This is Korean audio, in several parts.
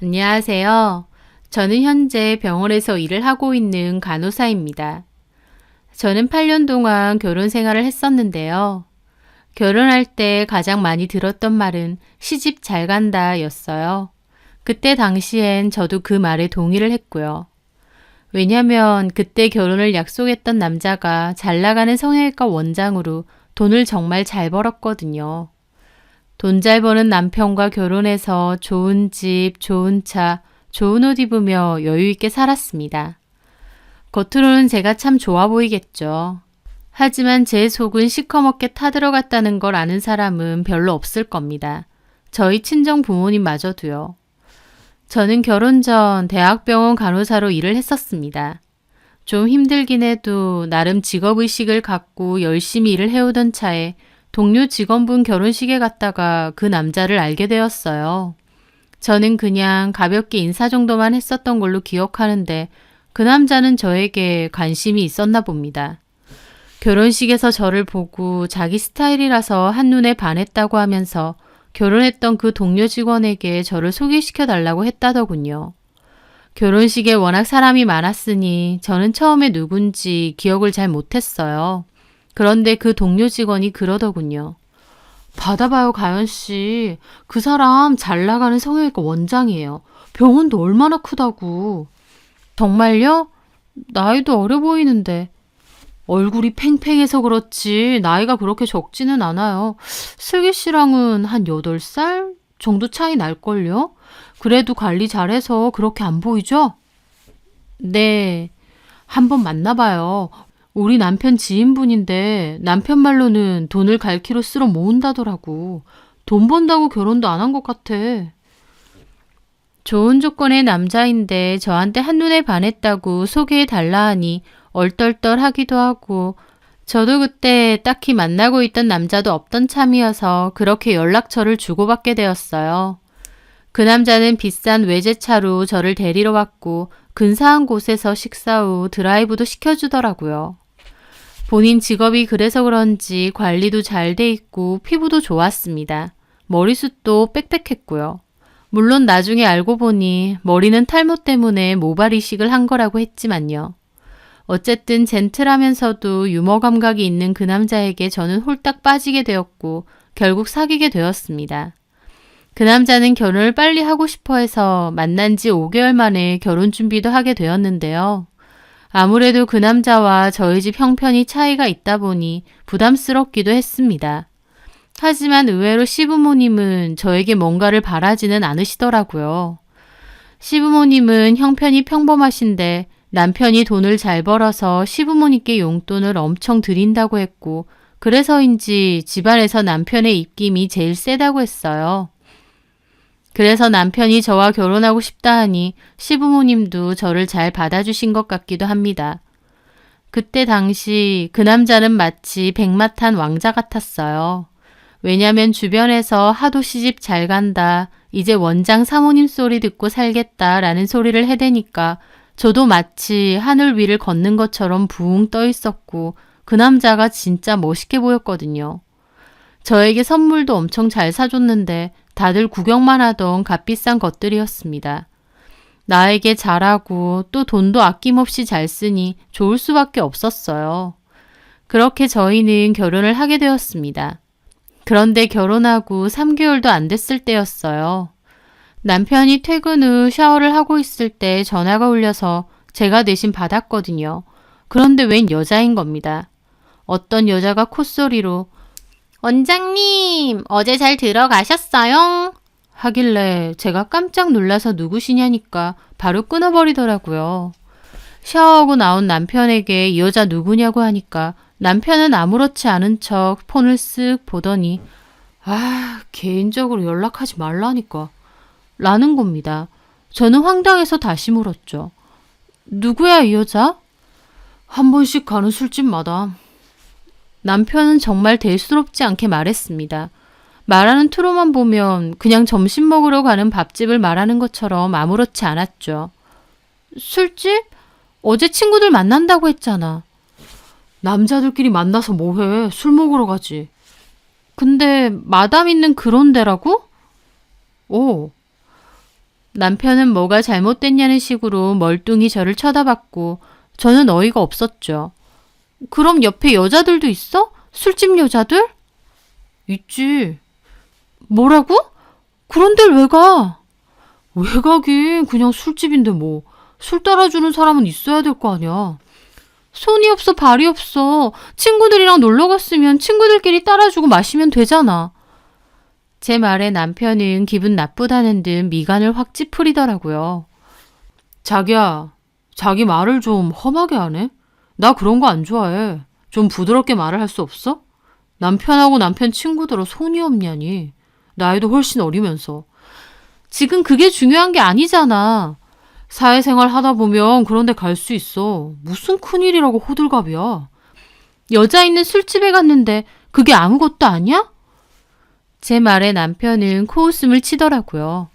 안녕하세요. 저는 현재 병원에서 일을 하고 있는 간호사입니다. 저는 8년 동안 결혼 생활을 했었는데요. 결혼할 때 가장 많이 들었던 말은 시집 잘 간다 였어요. 그때 당시엔 저도 그 말에 동의를 했고요. 왜냐면 그때 결혼을 약속했던 남자가 잘 나가는 성형외과 원장으로 돈을 정말 잘 벌었거든요. 돈 잘 버는 남편과 결혼해서 좋은 집, 좋은 차, 좋은 옷 입으며 여유 있게 살았습니다. 겉으로는 제가 참 좋아 보이겠죠. 하지만 제 속은 시커멓게 타들어갔다는 걸 아는 사람은 별로 없을 겁니다. 저희 친정 부모님마저도요. 저는 결혼 전 대학병원 간호사로 일을 했었습니다. 좀 힘들긴 해도 나름 직업의식을 갖고 열심히 일을 해오던 차에 동료 직원분 결혼식에 갔다가 그 남자를 알게 되었어요. 저는 그냥 가볍게 인사 정도만 했었던 걸로 기억하는데 그 남자는 저에게 관심이 있었나 봅니다. 결혼식에서 저를 보고 자기 스타일이라서 한눈에 반했다고 하면서 결혼했던 그 동료 직원에게 저를 소개시켜 달라고 했다더군요. 결혼식에 워낙 사람이 많았으니 저는 처음에 누군지 기억을 잘 못했어요. 그런데 그 동료 직원이 그러더군요. 받아봐요, 가연씨. 그 사람 잘 나가는 성형외과 원장이에요. 병원도 얼마나 크다고. 정말요? 나이도 어려 보이는데. 얼굴이 팽팽해서 그렇지 나이가 그렇게 적지는 않아요. 슬기 씨랑은 한 8살 정도 차이 날걸요? 그래도 관리 잘해서 그렇게 안 보이죠? 네, 한번 만나봐요. 우리 남편 지인분인데 남편 말로는 돈을 갈키로 쓸어 모은다더라고. 돈 번다고 결혼도 안 한 것 같아. 좋은 조건의 남자인데 저한테 한눈에 반했다고 소개해달라 하니 얼떨떨하기도 하고 저도 그때 딱히 만나고 있던 남자도 없던 참이어서 그렇게 연락처를 주고받게 되었어요. 그 남자는 비싼 외제차로 저를 데리러 왔고 근사한 곳에서 식사 후 드라이브도 시켜주더라고요. 본인 직업이 그래서 그런지 관리도 잘 돼 있고 피부도 좋았습니다. 머리숱도 빽빽했고요. 물론 나중에 알고 보니 머리는 탈모 때문에 모발 이식을 한 거라고 했지만요. 어쨌든 젠틀하면서도 유머 감각이 있는 그 남자에게 저는 홀딱 빠지게 되었고 결국 사귀게 되었습니다. 그 남자는 결혼을 빨리 하고 싶어 해서 만난 지 5개월 만에 결혼 준비도 하게 되었는데요. 아무래도 그 남자와 저희 집 형편이 차이가 있다 보니 부담스럽기도 했습니다. 하지만 의외로 시부모님은 저에게 뭔가를 바라지는 않으시더라고요. 시부모님은 형편이 평범하신데 남편이 돈을 잘 벌어서 시부모님께 용돈을 엄청 드린다고 했고 그래서인지 집안에서 남편의 입김이 제일 세다고 했어요. 그래서 남편이 저와 결혼하고 싶다 하니 시부모님도 저를 잘 받아주신 것 같기도 합니다. 그때 당시 그 남자는 마치 백마탄 왕자 같았어요. 왜냐면 주변에서 하도 시집 잘 간다, 이제 원장 사모님 소리 듣고 살겠다라는 소리를 해대니까 저도 마치 하늘 위를 걷는 것처럼 붕 떠 있었고 그 남자가 진짜 멋있게 보였거든요. 저에게 선물도 엄청 잘 사줬는데 다들 구경만 하던 값비싼 것들이었습니다. 나에게 잘하고 또 돈도 아낌없이 잘 쓰니 좋을 수밖에 없었어요. 그렇게 저희는 결혼을 하게 되었습니다. 그런데 결혼하고 3개월도 안 됐을 때였어요. 남편이 퇴근 후 샤워를 하고 있을 때 전화가 울려서 제가 대신 받았거든요. 그런데 웬 여자인 겁니다. 어떤 여자가 콧소리로 원장님, 어제 잘 들어가셨어요? 하길래 제가 깜짝 놀라서 누구시냐니까 바로 끊어버리더라고요. 샤워하고 나온 남편에게 이 여자 누구냐고 하니까 남편은 아무렇지 않은 척 폰을 쓱 보더니 개인적으로 연락하지 말라니까 라는 겁니다. 저는 황당해서 다시 물었죠. 누구야 이 여자? 한 번씩 가는 술집마다. 남편은 정말 대수롭지 않게 말했습니다. 말하는 투로만 보면 그냥 점심 먹으러 가는 밥집을 말하는 것처럼 아무렇지 않았죠. 술집? 어제 친구들 만난다고 했잖아. 남자들끼리 만나서 뭐해? 술 먹으러 가지. 근데 마담 있는 그런 데라고? 오. 남편은 뭐가 잘못됐냐는 식으로 멀뚱히 저를 쳐다봤고 저는 어이가 없었죠. 그럼 옆에 여자들도 있어? 술집 여자들? 있지. 뭐라고? 그런 데를 왜 가? 왜 가긴 그냥 술집인데 뭐. 술 따라주는 사람은 있어야 될 거 아니야. 손이 없어 발이 없어. 친구들이랑 놀러 갔으면 친구들끼리 따라주고 마시면 되잖아. 제 말에 남편은 기분 나쁘다는 듯 미간을 확 찌푸리더라고요. 자기야, 자기 말을 좀 험하게 하네? 나 그런 거 안 좋아해. 좀 부드럽게 말을 할 수 없어? 남편하고 남편 친구들은 손이 없냐니. 나이도 훨씬 어리면서. 지금 그게 중요한 게 아니잖아. 사회생활 하다 보면 그런 데 갈 수 있어. 무슨 큰일이라고 호들갑이야. 여자 있는 술집에 갔는데 그게 아무것도 아니야? 제 말에 남편은 코웃음을 치더라고요.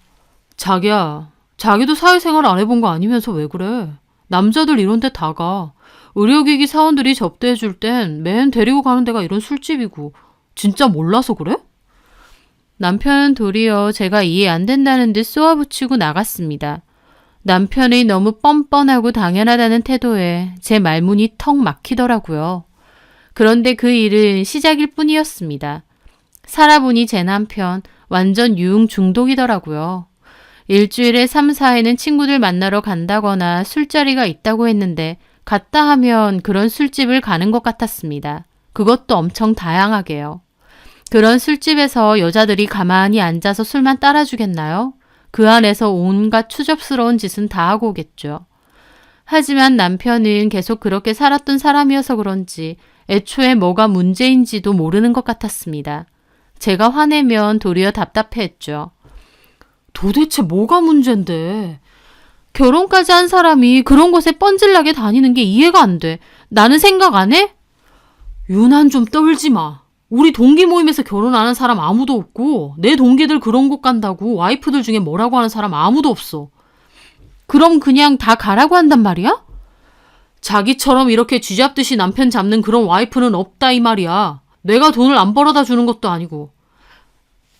자기야, 자기도 사회생활 안 해본 거 아니면서 왜 그래? 남자들 이런 데 다 가. 의료기기 사원들이 접대해 줄 땐 맨 데리고 가는 데가 이런 술집이고. 진짜 몰라서 그래? 남편은 도리어 제가 이해 안 된다는 듯 쏘아붙이고 나갔습니다. 남편의 너무 뻔뻔하고 당연하다는 태도에 제 말문이 턱 막히더라고요. 그런데 그 일은 시작일 뿐이었습니다. 살아보니 제 남편 완전 유흥 중독이더라고요. 일주일에 3, 4회는 친구들 만나러 간다거나 술자리가 있다고 했는데 갔다 하면 그런 술집을 가는 것 같았습니다. 그것도 엄청 다양하게요. 그런 술집에서 여자들이 가만히 앉아서 술만 따라주겠나요? 그 안에서 온갖 추접스러운 짓은 다 하고 오겠죠. 하지만 남편은 계속 그렇게 살았던 사람이어서 그런지 애초에 뭐가 문제인지도 모르는 것 같았습니다. 제가 화내면 도리어 답답해했죠. 도대체 뭐가 문제인데? 결혼까지 한 사람이 그런 곳에 뻔질나게 다니는 게 이해가 안 돼. 나는 생각 안 해? 유난 좀 떨지 마. 우리 동기 모임에서 결혼 안 한 사람 아무도 없고 내 동기들 그런 곳 간다고 와이프들 중에 뭐라고 하는 사람 아무도 없어. 그럼 그냥 다 가라고 한단 말이야? 자기처럼 이렇게 쥐잡듯이 남편 잡는 그런 와이프는 없다 이 말이야. 내가 돈을 안 벌어다 주는 것도 아니고.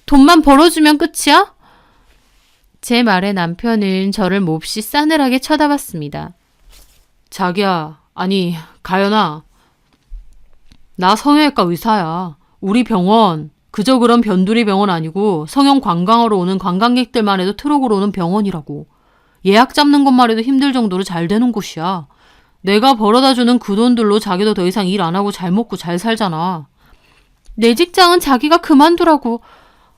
돈만 벌어주면 끝이야? 제 말에 남편은 저를 몹시 싸늘하게 쳐다봤습니다. 자기야, 아니 가연아. 나 성형외과 의사야. 우리 병원 그저 그런 변두리 병원 아니고 성형 관광하러 오는 관광객들만 해도 트럭으로 오는 병원이라고. 예약 잡는 것만 해도 힘들 정도로 잘 되는 곳이야. 내가 벌어다 주는 그 돈들로 자기도 더 이상 일 안 하고 잘 먹고 잘 살잖아. 내 직장은 자기가 그만두라고.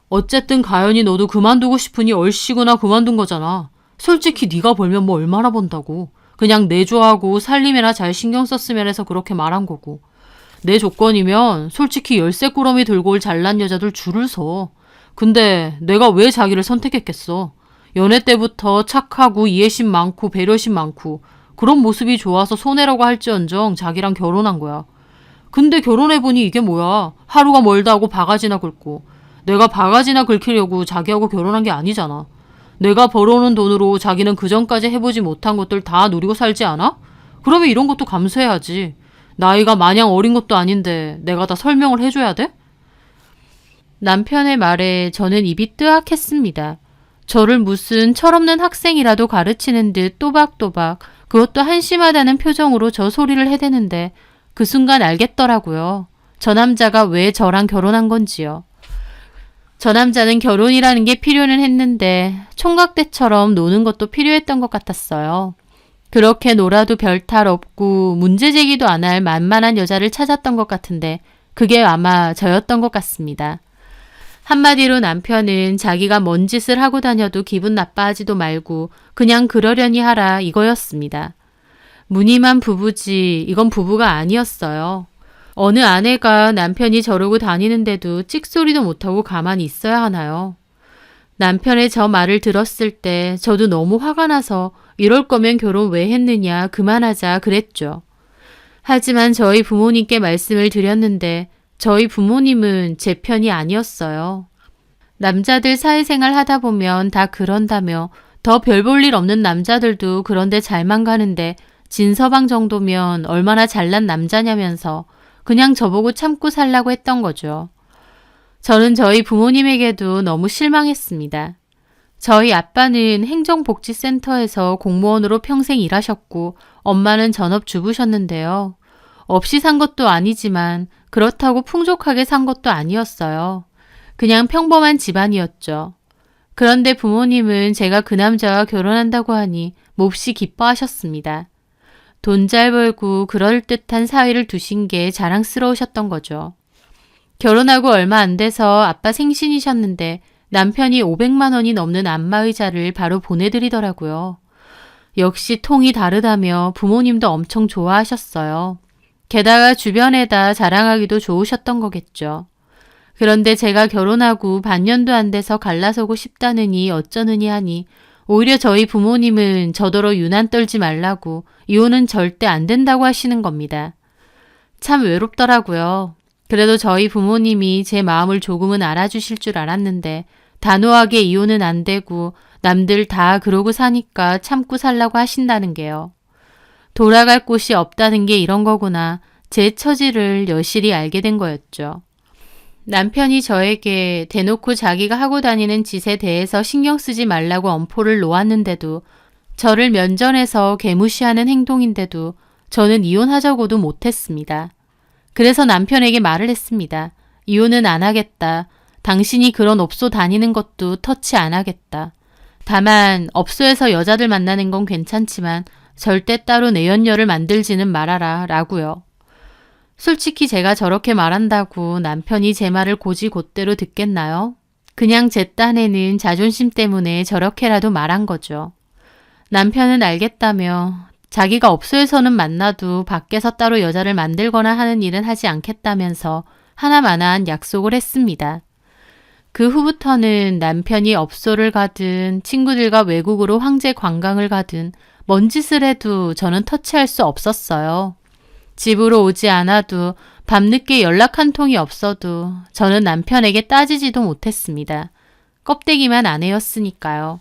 어쨌든 가연이 너도 그만두고 싶으니 얼씨구나 그만둔 거잖아. 솔직히 네가 벌면 뭐 얼마나 번다고. 그냥 내조하고 살림에나 잘 신경 썼으면 해서 그렇게 말한 거고. 내 조건이면 솔직히 열쇠꾸러미 들고 올 잘난 여자들 줄을 서. 근데 내가 왜 자기를 선택했겠어. 연애 때부터 착하고 이해심 많고 배려심 많고 그런 모습이 좋아서 손해라고 할지언정 자기랑 결혼한 거야. 근데 결혼해보니 이게 뭐야. 하루가 멀다 하고 바가지나 긁고. 내가 바가지나 긁히려고 자기하고 결혼한 게 아니잖아. 내가 벌어오는 돈으로 자기는 그전까지 해보지 못한 것들 다 누리고 살지 않아? 그러면 이런 것도 감수해야지. 나이가 마냥 어린 것도 아닌데 내가 다 설명을 해줘야 돼? 남편의 말에 저는 입이 뜨악했습니다. 저를 무슨 철없는 학생이라도 가르치는 듯 또박또박 그것도 한심하다는 표정으로 저 소리를 해대는데 그 순간 알겠더라고요. 저 남자가 왜 저랑 결혼한 건지요. 저 남자는 결혼이라는 게 필요는 했는데 총각 때처럼 노는 것도 필요했던 것 같았어요. 그렇게 놀아도 별 탈 없고 문제 제기도 안 할 만만한 여자를 찾았던 것 같은데 그게 아마 저였던 것 같습니다. 한마디로 남편은 자기가 뭔 짓을 하고 다녀도 기분 나빠하지도 말고 그냥 그러려니 하라 이거였습니다. 무늬만 부부지 이건 부부가 아니었어요. 어느 아내가 남편이 저러고 다니는데도 찍소리도 못하고 가만히 있어야 하나요? 남편의 저 말을 들었을 때 저도 너무 화가 나서 이럴 거면 결혼 왜 했느냐 그만하자 그랬죠. 하지만 저희 부모님께 말씀을 드렸는데 저희 부모님은 제 편이 아니었어요. 남자들 사회생활 하다 보면 다 그런다며 더 별 볼 일 없는 남자들도 그런데 잘만 가는데 진서방 정도면 얼마나 잘난 남자냐면서 그냥 저보고 참고 살라고 했던 거죠. 저는 저희 부모님에게도 너무 실망했습니다. 저희 아빠는 행정복지센터에서 공무원으로 평생 일하셨고 엄마는 전업주부셨는데요. 없이 산 것도 아니지만 그렇다고 풍족하게 산 것도 아니었어요. 그냥 평범한 집안이었죠. 그런데 부모님은 제가 그 남자와 결혼한다고 하니 몹시 기뻐하셨습니다. 돈 잘 벌고 그럴듯한 사위를 두신 게 자랑스러우셨던 거죠. 결혼하고 얼마 안 돼서 아빠 생신이셨는데 남편이 500만 원이 넘는 안마의자를 바로 보내드리더라고요. 역시 통이 다르다며 부모님도 엄청 좋아하셨어요. 게다가 주변에다 자랑하기도 좋으셨던 거겠죠. 그런데 제가 결혼하고 반년도 안 돼서 갈라서고 싶다느니 어쩌느니 하니 오히려 저희 부모님은 저더러 유난 떨지 말라고 이혼은 절대 안 된다고 하시는 겁니다. 참 외롭더라고요. 그래도 저희 부모님이 제 마음을 조금은 알아주실 줄 알았는데 단호하게 이혼은 안 되고 남들 다 그러고 사니까 참고 살라고 하신다는 게요. 돌아갈 곳이 없다는 게 이런 거구나. 제 처지를 여실히 알게 된 거였죠. 남편이 저에게 대놓고 자기가 하고 다니는 짓에 대해서 신경 쓰지 말라고 엄포를 놓았는데도 저를 면전에서 개무시하는 행동인데도 저는 이혼하자고도 못했습니다. 그래서 남편에게 말을 했습니다. 이혼은 안 하겠다. 당신이 그런 업소 다니는 것도 터치 안 하겠다. 다만 업소에서 여자들 만나는 건 괜찮지만 절대 따로 내연녀를 만들지는 말아라 라고요. 솔직히 제가 저렇게 말한다고 남편이 제 말을 고지곧대로 듣겠나요? 그냥 제 딴에는 자존심 때문에 저렇게라도 말한 거죠. 남편은 알겠다며 자기가 업소에서는 만나도 밖에서 따로 여자를 만들거나 하는 일은 하지 않겠다면서 하나마나한 약속을 했습니다. 그 후부터는 남편이 업소를 가든 친구들과 외국으로 황제 관광을 가든 뭔 짓을 해도 저는 터치할 수 없었어요. 집으로 오지 않아도 밤늦게 연락 한 통이 없어도 저는 남편에게 따지지도 못했습니다. 껍데기만 아내였으니까요.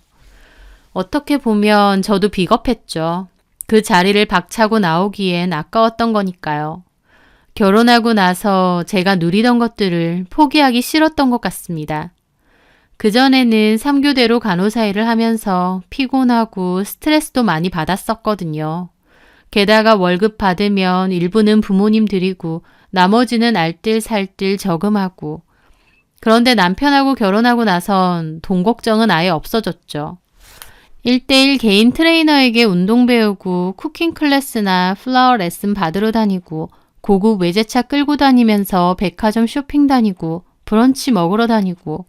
어떻게 보면 저도 비겁했죠. 그 자리를 박차고 나오기엔 아까웠던 거니까요. 결혼하고 나서 제가 누리던 것들을 포기하기 싫었던 것 같습니다. 그전에는 3교대로 간호사 일을 하면서 피곤하고 스트레스도 많이 받았었거든요. 게다가 월급 받으면 일부는 부모님 드리고 나머지는 알뜰살뜰 저금하고. 그런데 남편하고 결혼하고 나선 돈 걱정은 아예 없어졌죠. 1:1 개인 트레이너에게 운동 배우고 쿠킹 클래스나 플라워 레슨 받으러 다니고 고급 외제차 끌고 다니면서 백화점 쇼핑 다니고 브런치 먹으러 다니고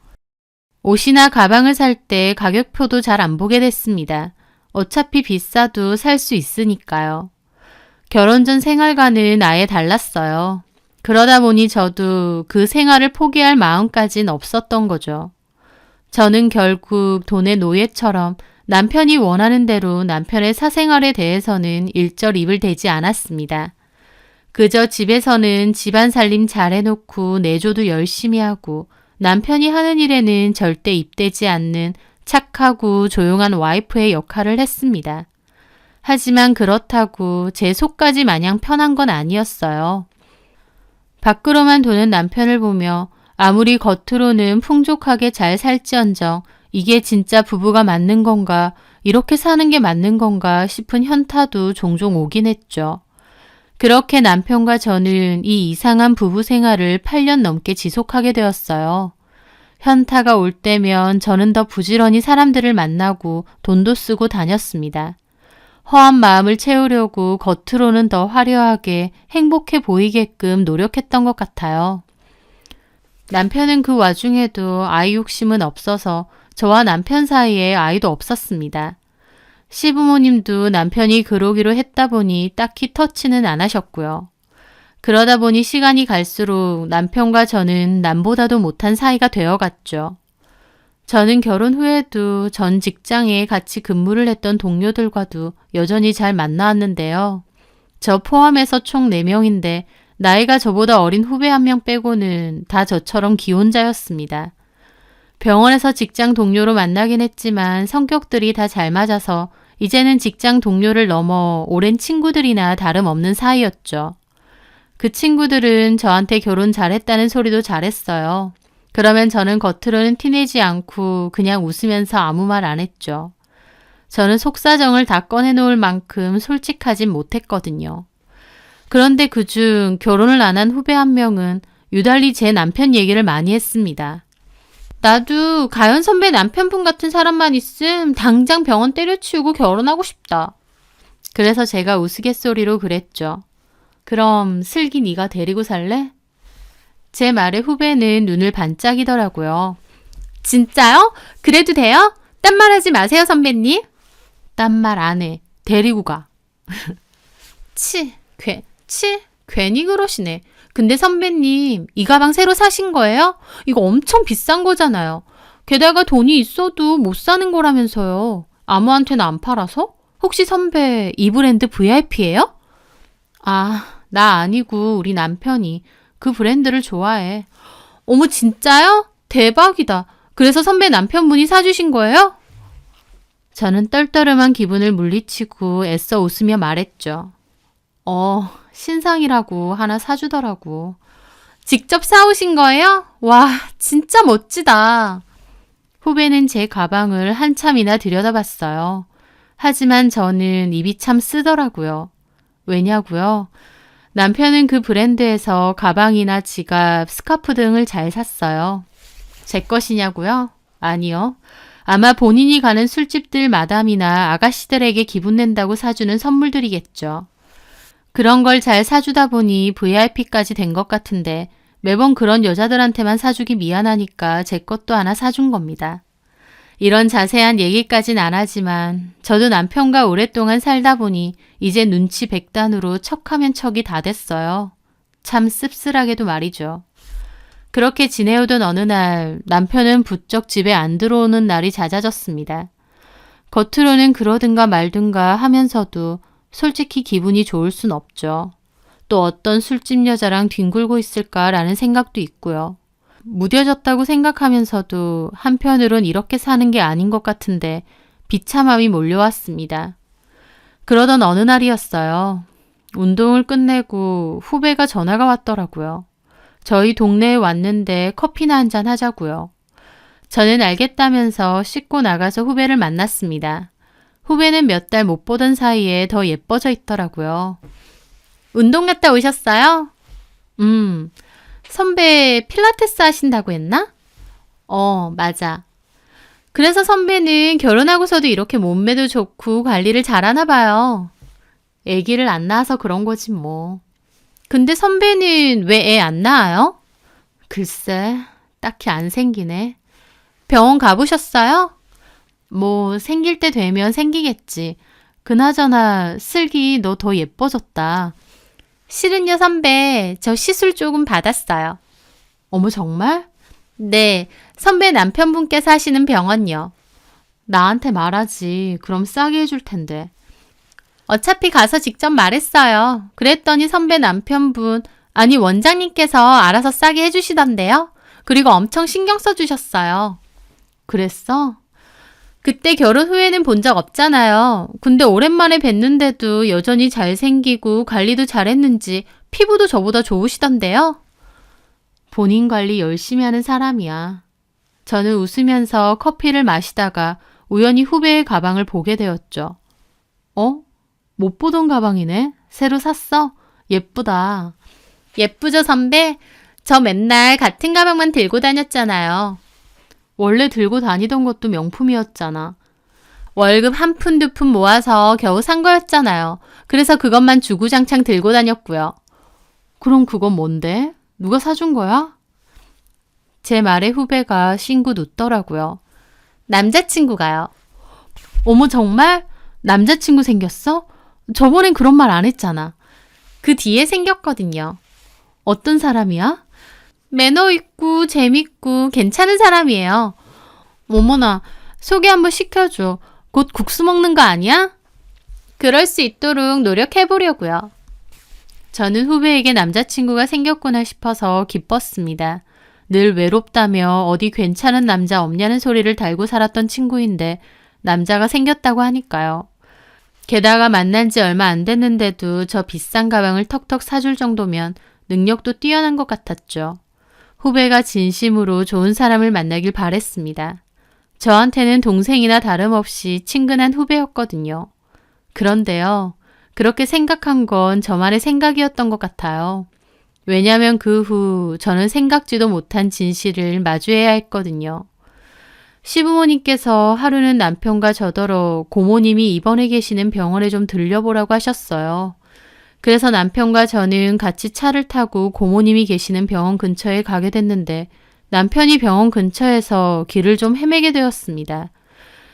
옷이나 가방을 살 때 가격표도 잘 안 보게 됐습니다. 어차피 비싸도 살 수 있으니까요. 결혼 전 생활과는 아예 달랐어요. 그러다 보니 저도 그 생활을 포기할 마음까진 없었던 거죠. 저는 결국 돈의 노예처럼 남편이 원하는 대로 남편의 사생활에 대해서는 일절 입을 대지 않았습니다. 그저 집에서는 집안 살림 잘해놓고 내조도 열심히 하고 남편이 하는 일에는 절대 입대지 않는 착하고 조용한 와이프의 역할을 했습니다. 하지만 그렇다고 제 속까지 마냥 편한 건 아니었어요. 밖으로만 도는 남편을 보며 아무리 겉으로는 풍족하게 잘 살지언정 이게 진짜 부부가 맞는 건가, 이렇게 사는 게 맞는 건가 싶은 현타도 종종 오긴 했죠. 그렇게 남편과 저는 이 이상한 부부 생활을 8년 넘게 지속하게 되었어요. 현타가 올 때면 저는 더 부지런히 사람들을 만나고 돈도 쓰고 다녔습니다. 허한 마음을 채우려고 겉으로는 더 화려하게 행복해 보이게끔 노력했던 것 같아요. 남편은 그 와중에도 아이 욕심은 없어서 저와 남편 사이에 아이도 없었습니다. 시부모님도 남편이 그러기로 했다 보니 딱히 터치는 안 하셨고요. 그러다 보니 시간이 갈수록 남편과 저는 남보다도 못한 사이가 되어갔죠. 저는 결혼 후에도 전 직장에 같이 근무를 했던 동료들과도 여전히 잘 만나왔는데요. 저 포함해서 총 4명인데 나이가 저보다 어린 후배 1명 빼고는 다 저처럼 기혼자였습니다. 병원에서 직장 동료로 만나긴 했지만 성격들이 다 잘 맞아서 이제는 직장 동료를 넘어 오랜 친구들이나 다름없는 사이였죠. 그 친구들은 저한테 결혼 잘했다는 소리도 잘했어요. 그러면 저는 겉으로는 티내지 않고 그냥 웃으면서 아무 말 안 했죠. 저는 속사정을 다 꺼내놓을 만큼 솔직하진 못했거든요. 그런데 그중 결혼을 안 한 후배 한 명은 유달리 제 남편 얘기를 많이 했습니다. 나도 가연 선배 남편분 같은 사람만 있음 당장 병원 때려치우고 결혼하고 싶다. 그래서 제가 우스갯소리로 그랬죠. 그럼 슬기 네가 데리고 살래? 제 말에 후배는 눈을 반짝이더라고요. 진짜요? 그래도 돼요? 딴 말하지 마세요 선배님. 딴 말 안 해. 데리고 가. 괜히 그러시네. 근데 선배님, 이 가방 새로 사신 거예요? 이거 엄청 비싼 거잖아요. 게다가 돈이 있어도 못 사는 거라면서요. 아무한테나 안 팔아서? 혹시 선배 이 브랜드 VIP예요? 아, 나 아니고 우리 남편이 그 브랜드를 좋아해. 어머, 진짜요? 대박이다. 그래서 선배 남편분이 사주신 거예요? 저는 떨떠름한 기분을 물리치고 애써 웃으며 말했죠. 신상이라고 하나 사주더라고. 직접 사오신 거예요? 와, 진짜 멋지다. 후배는 제 가방을 한참이나 들여다봤어요. 하지만 저는 입이 참 쓰더라고요. 왜냐고요? 남편은 그 브랜드에서 가방이나 지갑, 스카프 등을 잘 샀어요. 제 것이냐고요? 아니요. 아마 본인이 가는 술집들 마담이나 아가씨들에게 기분 낸다고 사주는 선물들이겠죠. 그런 걸 잘 사주다 보니 VIP까지 된 것 같은데 매번 그런 여자들한테만 사주기 미안하니까 제 것도 하나 사준 겁니다. 이런 자세한 얘기까진 안 하지만 저도 남편과 오랫동안 살다 보니 이제 눈치 백단으로 척하면 척이 다 됐어요. 참 씁쓸하게도 말이죠. 그렇게 지내오던 어느 날 남편은 부쩍 집에 안 들어오는 날이 잦아졌습니다. 겉으로는 그러든가 말든가 하면서도 솔직히 기분이 좋을 순 없죠. 또 어떤 술집 여자랑 뒹굴고 있을까라는 생각도 있고요. 무뎌졌다고 생각하면서도 한편으론 이렇게 사는 게 아닌 것 같은데 비참함이 몰려왔습니다. 그러던 어느 날이었어요. 운동을 끝내고 후배가 전화가 왔더라고요. 저희 동네에 왔는데 커피나 한잔 하자고요. 저는 알겠다면서 씻고 나가서 후배를 만났습니다. 후배는 몇 달 못 보던 사이에 더 예뻐져 있더라고요. 운동 갔다 오셨어요? 선배 필라테스 하신다고 했나? 맞아. 그래서 선배는 결혼하고서도 이렇게 몸매도 좋고 관리를 잘하나 봐요. 아기를 안 낳아서 그런 거지 뭐. 근데 선배는 왜 애 안 낳아요? 글쎄, 딱히 안 생기네. 병원 가보셨어요? 뭐 생길 때 되면 생기겠지. 그나저나 슬기 너 더 예뻐졌다. 실은요 선배, 저 시술 조금 받았어요. 어머 정말? 네, 선배 남편분께서 하시는 병원요. 나한테 말하지. 그럼 싸게 해줄 텐데. 어차피 가서 직접 말했어요. 그랬더니 선배 남편분, 아니 원장님께서 알아서 싸게 해주시던데요. 그리고 엄청 신경 써주셨어요. 그랬어? 그때 결혼 후에는 본 적 없잖아요. 근데 오랜만에 뵀는데도 여전히 잘생기고 관리도 잘했는지 피부도 저보다 좋으시던데요. 본인 관리 열심히 하는 사람이야. 저는 웃으면서 커피를 마시다가 우연히 후배의 가방을 보게 되었죠. 못 보던 가방이네. 새로 샀어? 예쁘다. 예쁘죠 선배? 저 맨날 같은 가방만 들고 다녔잖아요. 원래 들고 다니던 것도 명품이었잖아. 월급 한 푼 두 푼 모아서 겨우 산 거였잖아요. 그래서 그것만 주구장창 들고 다녔고요. 그럼 그건 뭔데? 누가 사준 거야? 제 말에 후배가 싱긋 웃더라고요. 남자친구가요. 어머 정말? 남자친구 생겼어? 저번엔 그런 말 안 했잖아. 그 뒤에 생겼거든요. 어떤 사람이야? 매너 있고 재밌고 괜찮은 사람이에요. 어머나, 소개 한번 시켜줘. 곧 국수 먹는 거 아니야? 그럴 수 있도록 노력해보려고요. 저는 후배에게 남자친구가 생겼구나 싶어서 기뻤습니다. 늘 외롭다며 어디 괜찮은 남자 없냐는 소리를 달고 살았던 친구인데 남자가 생겼다고 하니까요. 게다가 만난 지 얼마 안 됐는데도 저 비싼 가방을 턱턱 사줄 정도면 능력도 뛰어난 것 같았죠. 후배가 진심으로 좋은 사람을 만나길 바랬습니다. 저한테는 동생이나 다름없이 친근한 후배였거든요. 그런데요, 그렇게 생각한 건 저만의 생각이었던 것 같아요. 왜냐하면 그 후 저는 생각지도 못한 진실을 마주해야 했거든요. 시부모님께서 하루는 남편과 저더러 고모님이 입원해 계시는 병원에 좀 들려보라고 하셨어요. 그래서 남편과 저는 같이 차를 타고 고모님이 계시는 병원 근처에 가게 됐는데 남편이 병원 근처에서 길을 좀 헤매게 되었습니다.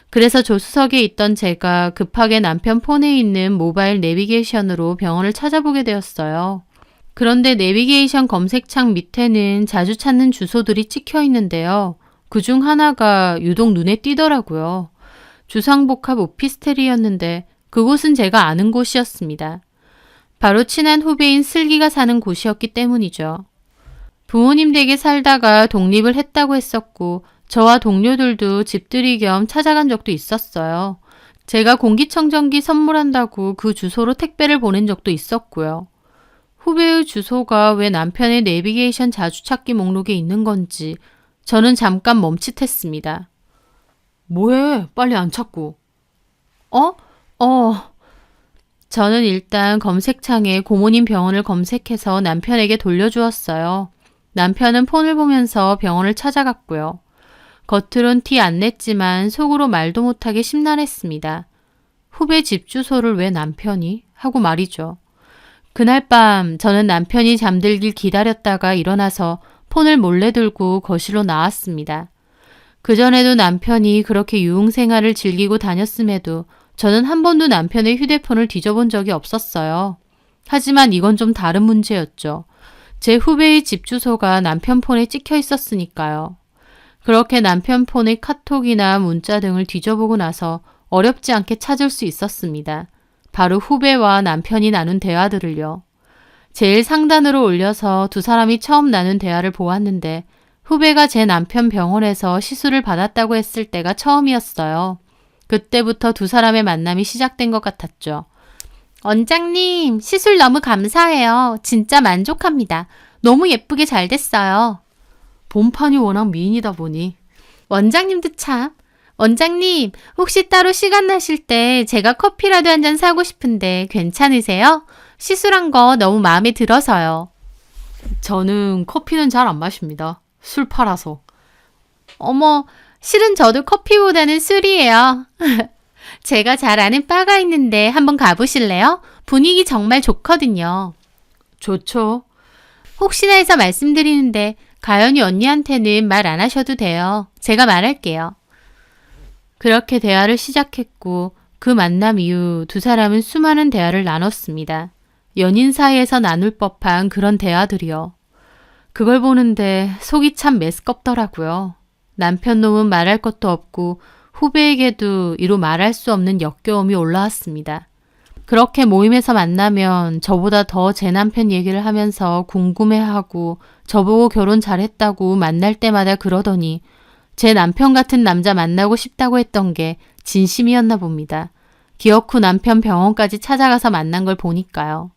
그래서 조수석에 있던 제가 급하게 남편 폰에 있는 모바일 내비게이션으로 병원을 찾아보게 되었어요. 그런데 내비게이션 검색창 밑에는 자주 찾는 주소들이 찍혀 있는데요. 그중 하나가 유독 눈에 띄더라고요. 주상복합 오피스텔이었는데 그곳은 제가 아는 곳이었습니다. 바로 친한 후배인 슬기가 사는 곳이었기 때문이죠. 부모님 댁에 살다가 독립을 했다고 했었고 저와 동료들도 집들이 겸 찾아간 적도 있었어요. 제가 공기청정기 선물한다고 그 주소로 택배를 보낸 적도 있었고요. 후배의 주소가 왜 남편의 내비게이션 자주 찾기 목록에 있는 건지 저는 잠깐 멈칫했습니다. 뭐해? 빨리 안 찾고. 저는 일단 검색창에 고모님 병원을 검색해서 남편에게 돌려주었어요. 남편은 폰을 보면서 병원을 찾아갔고요. 겉으론 티 안 냈지만 속으로 말도 못하게 심란했습니다. 후배 집 주소를 왜 남편이? 하고 말이죠. 그날 밤 저는 남편이 잠들길 기다렸다가 일어나서 폰을 몰래 들고 거실로 나왔습니다. 그전에도 남편이 그렇게 유흥생활을 즐기고 다녔음에도 저는 한 번도 남편의 휴대폰을 뒤져본 적이 없었어요. 하지만 이건 좀 다른 문제였죠. 제 후배의 집 주소가 남편 폰에 찍혀 있었으니까요. 그렇게 남편 폰의 카톡이나 문자 등을 뒤져보고 나서 어렵지 않게 찾을 수 있었습니다. 바로 후배와 남편이 나눈 대화들을요. 제일 상단으로 올려서 두 사람이 처음 나눈 대화를 보았는데 후배가 제 남편 병원에서 시술을 받았다고 했을 때가 처음이었어요. 그때부터 두 사람의 만남이 시작된 것 같았죠. 원장님, 시술 너무 감사해요. 진짜 만족합니다. 너무 예쁘게 잘 됐어요. 본판이 워낙 미인이다 보니. 원장님도 참. 원장님, 혹시 따로 시간 나실 때 제가 커피라도 한 잔 사고 싶은데 괜찮으세요? 시술한 거 너무 마음에 들어서요. 저는 커피는 잘 안 마십니다. 술 팔아서. 어머, 실은 저도 커피보다는 술이에요. 제가 잘 아는 바가 있는데 한번 가보실래요? 분위기 정말 좋거든요. 좋죠. 혹시나 해서 말씀드리는데 가연이 언니한테는 말 안 하셔도 돼요. 제가 말할게요. 그렇게 대화를 시작했고 그 만남 이후 두 사람은 수많은 대화를 나눴습니다. 연인 사이에서 나눌 법한 그런 대화들이요. 그걸 보는데 속이 참 메스껍더라고요. 남편 놈은 말할 것도 없고 후배에게도 이루 말할 수 없는 역겨움이 올라왔습니다. 그렇게 모임에서 만나면 저보다 더 제 남편 얘기를 하면서 궁금해하고 저보고 결혼 잘했다고 만날 때마다 그러더니 제 남편 같은 남자 만나고 싶다고 했던 게 진심이었나 봅니다. 기어코 남편 병원까지 찾아가서 만난 걸 보니까요.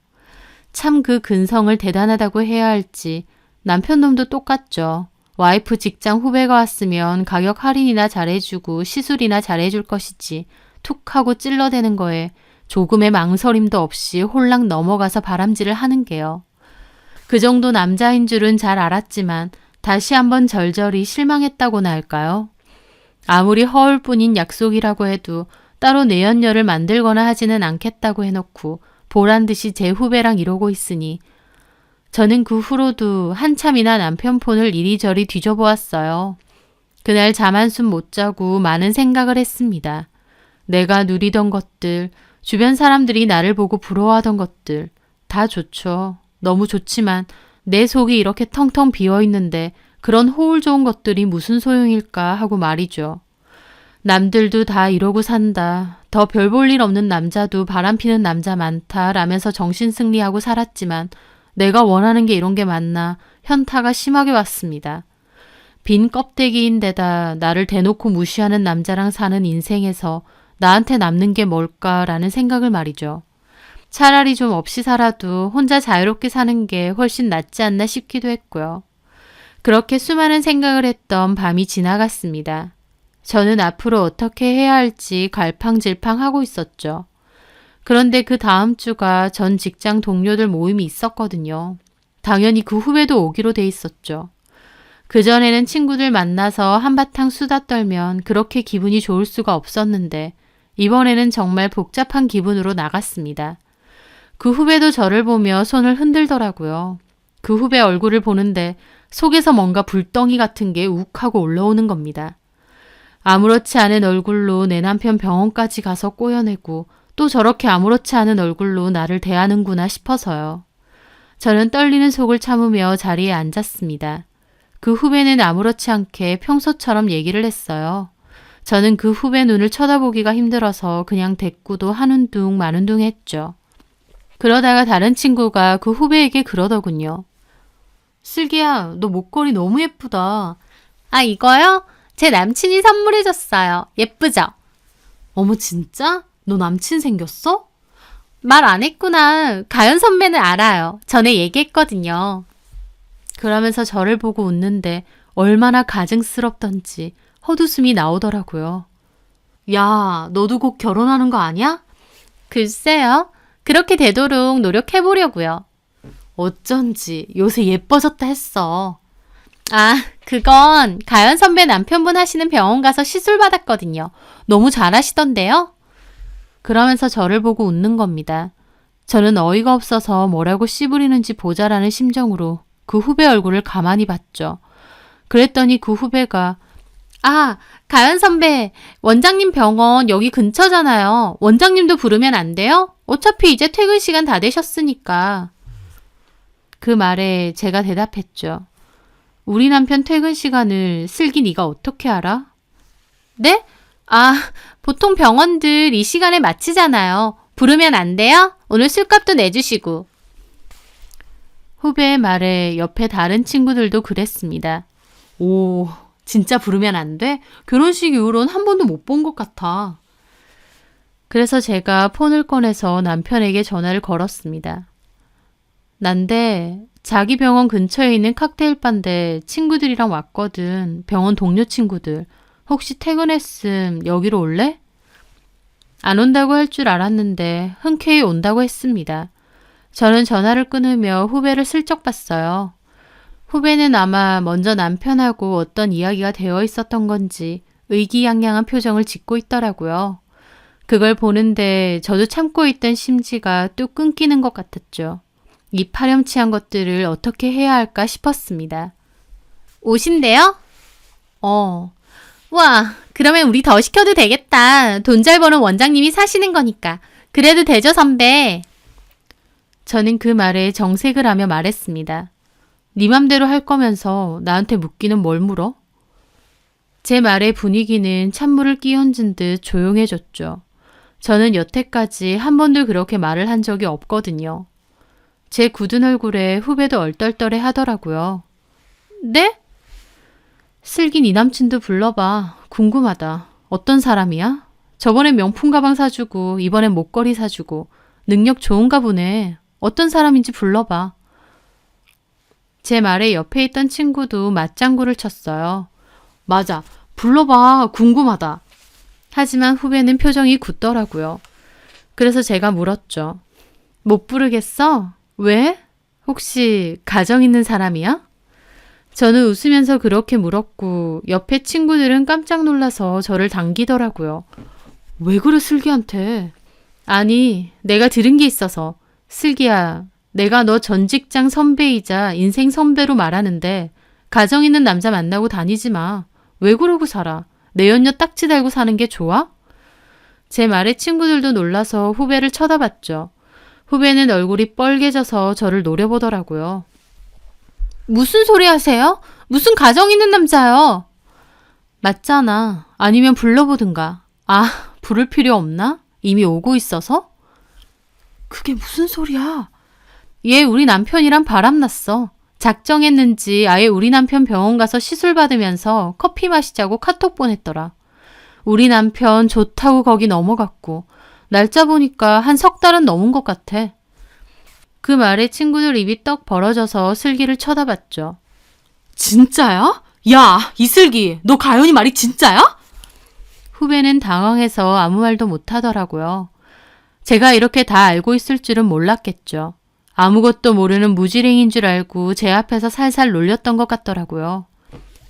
참 그 근성을 대단하다고 해야 할지 남편 놈도 똑같죠. 와이프 직장 후배가 왔으면 가격 할인이나 잘해주고 시술이나 잘해줄 것이지 툭 하고 찔러대는 거에 조금의 망설임도 없이 홀랑 넘어가서 바람질을 하는 게요. 그 정도 남자인 줄은 잘 알았지만 다시 한번 절절히 실망했다고나 할까요? 아무리 허울뿐인 약속이라고 해도 따로 내연녀를 만들거나 하지는 않겠다고 해놓고 보란듯이 제 후배랑 이러고 있으니 저는 그 후로도 한참이나 남편 폰을 이리저리 뒤져보았어요. 그날 잠 한숨 못 자고 많은 생각을 했습니다. 내가 누리던 것들, 주변 사람들이 나를 보고 부러워하던 것들 다 좋죠. 너무 좋지만 내 속이 이렇게 텅텅 비어있는데 그런 호울 좋은 것들이 무슨 소용일까 하고 말이죠. 남들도 다 이러고 산다. 더 별 볼 일 없는 남자도 바람피는 남자 많다 라면서 정신승리하고 살았지만 내가 원하는 게 이런 게 맞나 현타가 심하게 왔습니다. 빈 껍데기인데다 나를 대놓고 무시하는 남자랑 사는 인생에서 나한테 남는 게 뭘까라는 생각을 말이죠. 차라리 좀 없이 살아도 혼자 자유롭게 사는 게 훨씬 낫지 않나 싶기도 했고요. 그렇게 수많은 생각을 했던 밤이 지나갔습니다. 저는 앞으로 어떻게 해야 할지 갈팡질팡하고 있었죠. 그런데 그 다음 주가 전 직장 동료들 모임이 있었거든요. 당연히 그 후배도 오기로 돼 있었죠. 그전에는 친구들 만나서 한바탕 수다 떨면 그렇게 기분이 좋을 수가 없었는데 이번에는 정말 복잡한 기분으로 나갔습니다. 그 후배도 저를 보며 손을 흔들더라고요. 그 후배 얼굴을 보는데 속에서 뭔가 불덩이 같은 게 욱하고 올라오는 겁니다. 아무렇지 않은 얼굴로 내 남편 병원까지 가서 꼬여내고 또 저렇게 아무렇지 않은 얼굴로 나를 대하는구나 싶어서요. 저는 떨리는 속을 참으며 자리에 앉았습니다. 그 후배는 아무렇지 않게 평소처럼 얘기를 했어요. 저는 그 후배 눈을 쳐다보기가 힘들어서 그냥 대꾸도 하는 둥 마는 둥 했죠. 그러다가 다른 친구가 그 후배에게 그러더군요. 슬기야, 너 목걸이 너무 예쁘다. 아, 이거요? 제 남친이 선물해줬어요. 예쁘죠? 어머, 진짜? 너 남친 생겼어? 말 안 했구나. 가연 선배는 알아요. 전에 얘기했거든요. 그러면서 저를 보고 웃는데 얼마나 가증스럽던지 헛웃음이 나오더라고요. 야, 너도 곧 결혼하는 거 아니야? 글쎄요. 그렇게 되도록 노력해보려고요. 어쩐지 요새 예뻐졌다 했어. 아, 그건 가연 선배 남편분 하시는 병원 가서 시술 받았거든요. 너무 잘하시던데요? 그러면서 저를 보고 웃는 겁니다. 저는 어이가 없어서 뭐라고 씨부리는지 보자라는 심정으로 그 후배 얼굴을 가만히 봤죠. 그랬더니 그 후배가 아, 가연 선배, 원장님 병원 여기 근처잖아요. 원장님도 부르면 안 돼요? 어차피 이제 퇴근 시간 다 되셨으니까. 그 말에 제가 대답했죠. 우리 남편 퇴근 시간을 슬기 네가 어떻게 알아? 네? 아, 보통 병원들 이 시간에 마치잖아요. 부르면 안 돼요? 오늘 술값도 내주시고. 후배의 말에 옆에 다른 친구들도 그랬습니다. 오, 진짜 부르면 안 돼? 결혼식 이후로는 한 번도 못 본 것 같아. 그래서 제가 폰을 꺼내서 남편에게 전화를 걸었습니다. 난데 자기 병원 근처에 있는 칵테일 바인데 친구들이랑 왔거든. 병원 동료 친구들. 혹시 퇴근했음 여기로 올래? 안 온다고 할 줄 알았는데 흔쾌히 온다고 했습니다. 저는 전화를 끊으며 후배를 슬쩍 봤어요. 후배는 아마 먼저 남편하고 어떤 이야기가 되어 있었던 건지 의기양양한 표정을 짓고 있더라고요. 그걸 보는데 저도 참고 있던 심지가 뚝 끊기는 것 같았죠. 이 파렴치한 것들을 어떻게 해야 할까 싶었습니다. 오신대요? 와, 그러면 우리 더 시켜도 되겠다. 돈 잘 버는 원장님이 사시는 거니까. 그래도 되죠, 선배. 저는 그 말에 정색을 하며 말했습니다. 네 맘대로 할 거면서 나한테 묻기는 뭘 물어? 제 말의 분위기는 찬물을 끼얹은 듯 조용해졌죠. 저는 여태까지 한 번도 그렇게 말을 한 적이 없거든요. 제 굳은 얼굴에 후배도 얼떨떨해 하더라고요. 네? 슬기 네 남친도 불러봐. 궁금하다. 어떤 사람이야? 저번엔 명품 가방 사주고 이번엔 목걸이 사주고 능력 좋은가 보네. 어떤 사람인지 불러봐. 제 말에 옆에 있던 친구도 맞장구를 쳤어요. 맞아. 불러봐. 궁금하다. 하지만 후배는 표정이 굳더라고요. 그래서 제가 물었죠. 못 부르겠어? 왜? 혹시 가정 있는 사람이야? 저는 웃으면서 그렇게 물었고 옆에 친구들은 깜짝 놀라서 저를 당기더라고요. 왜 그래 슬기한테? 아니, 내가 들은 게 있어서. 슬기야, 내가 너 전 직장 선배이자 인생 선배로 말하는데 가정 있는 남자 만나고 다니지 마. 왜 그러고 살아? 내 연녀 딱지 달고 사는 게 좋아? 제 말에 친구들도 놀라서 후배를 쳐다봤죠. 후배는 얼굴이 빨개져서 저를 노려보더라고요. 무슨 소리 하세요? 무슨 가정 있는 남자요? 맞잖아. 아니면 불러보든가. 아, 부를 필요 없나? 이미 오고 있어서? 그게 무슨 소리야? 얘 우리 남편이랑 바람났어. 작정했는지 아예 우리 남편 병원 가서 시술 받으면서 커피 마시자고 카톡 보냈더라. 우리 남편 좋다고 거기 넘어갔고 날짜 보니까 한 석 달은 넘은 것 같아. 그 말에 친구들 입이 떡 벌어져서 슬기를 쳐다봤죠. 진짜야? 야, 이슬기, 너 가연이 말이 진짜야? 후배는 당황해서 아무 말도 못하더라고요. 제가 이렇게 다 알고 있을 줄은 몰랐겠죠. 아무것도 모르는 무지랭인 줄 알고 제 앞에서 살살 놀렸던 것 같더라고요.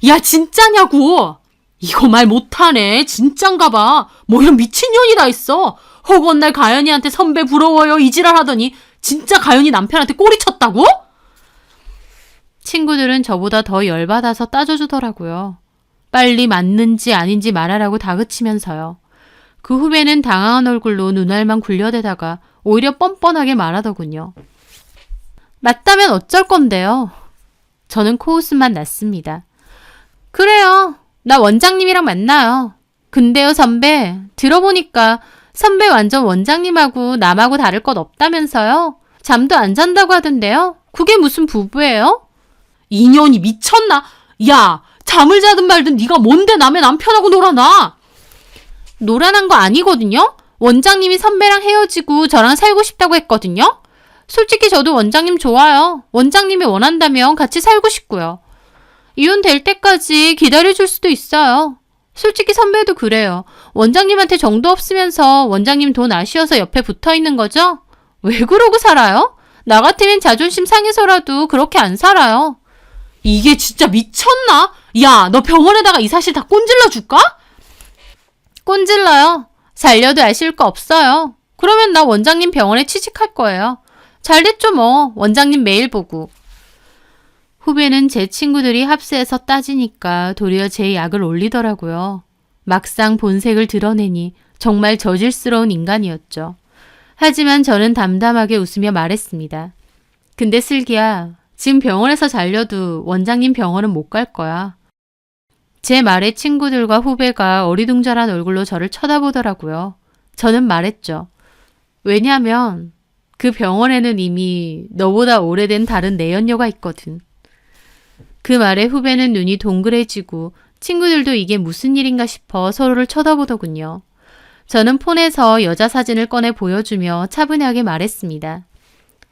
야, 진짜냐고! 이거 말 못하네. 진짠가 봐. 뭐 이런 미친년이 다 있어. 허구한 날 가연이한테 선배 부러워요 이지랄 하더니 진짜 가연이 남편한테 꼬리 쳤다고? 친구들은 저보다 더 열받아서 따져주더라고요. 빨리 맞는지 아닌지 말하라고 다그치면서요. 그 후배는 당황한 얼굴로 눈알만 굴려대다가 오히려 뻔뻔하게 말하더군요. 맞다면 어쩔 건데요. 저는 코웃음만 났습니다. 그래요. 나 원장님이랑 만나요. 근데요, 선배. 들어보니까 선배 완전 원장님하고 남하고 다를 것 없다면서요? 잠도 안 잔다고 하던데요? 그게 무슨 부부예요? 인연이 미쳤나? 야, 잠을 자든 말든 네가 뭔데 남의 남편하고 놀아나? 노란한 거 아니거든요? 원장님이 선배랑 헤어지고 저랑 살고 싶다고 했거든요? 솔직히 저도 원장님 좋아요. 원장님이 원한다면 같이 살고 싶고요. 이혼 될 때까지 기다려줄 수도 있어요. 솔직히 선배도 그래요. 원장님한테 정도 없으면서 원장님 돈 아쉬워서 옆에 붙어 있는 거죠? 왜 그러고 살아요? 나 같으면 자존심 상해서라도 그렇게 안 살아요. 이게 진짜 미쳤나? 야, 너 병원에다가 이 사실 다 꼰질러 줄까? 꼰질러요. 살려도 아실 거 없어요. 그러면 나 원장님 병원에 취직할 거예요. 잘 됐죠 뭐. 원장님 매일 보고. 후배는 제 친구들이 합세해서 따지니까 도리어 제 약을 올리더라고요. 막상 본색을 드러내니 정말 저질스러운 인간이었죠. 하지만 저는 담담하게 웃으며 말했습니다. 근데 슬기야, 지금 병원에서 잘려도 원장님 병원은 못 갈 거야. 제 말에 친구들과 후배가 어리둥절한 얼굴로 저를 쳐다보더라고요. 저는 말했죠. 왜냐면 그 병원에는 이미 너보다 오래된 다른 내연녀가 있거든. 그 말에 후배는 눈이 동그래지고 친구들도 이게 무슨 일인가 싶어 서로를 쳐다보더군요. 저는 폰에서 여자 사진을 꺼내 보여주며 차분하게 말했습니다.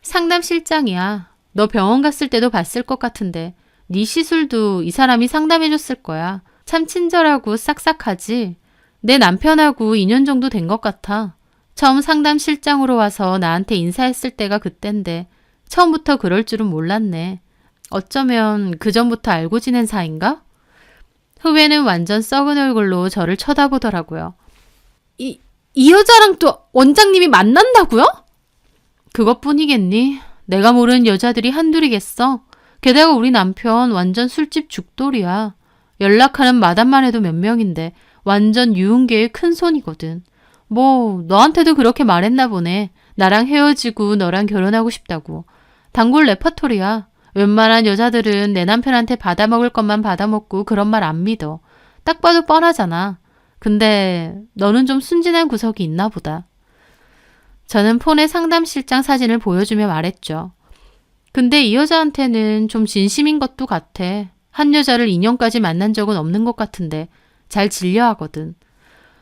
상담실장이야. 너 병원 갔을 때도 봤을 것 같은데 네 시술도 이 사람이 상담해줬을 거야. 참 친절하고 싹싹하지? 내 남편하고 2년 정도 된 것 같아. 처음 상담실장으로 와서 나한테 인사했을 때가 그땐데 처음부터 그럴 줄은 몰랐네. 어쩌면 그전부터 알고 지낸 사이인가? 후배는 완전 썩은 얼굴로 저를 쳐다보더라고요. 이 여자랑 또 원장님이 만난다고요? 그것뿐이겠니? 내가 모르는 여자들이 한둘이겠어. 게다가 우리 남편 완전 술집 죽돌이야. 연락하는 마담만 해도 몇 명인데 완전 유흥계의 큰 손이거든. 뭐 너한테도 그렇게 말했나 보네. 나랑 헤어지고 너랑 결혼하고 싶다고. 단골 레퍼토리야. 웬만한 여자들은 내 남편한테 받아먹을 것만 받아먹고 그런 말 안 믿어. 딱 봐도 뻔하잖아. 근데 너는 좀 순진한 구석이 있나 보다. 저는 폰에 상담실장 사진을 보여주며 말했죠. 근데 이 여자한테는 좀 진심인 것도 같아. 한 여자를 2년까지 만난 적은 없는 것 같은데 잘 질려하거든.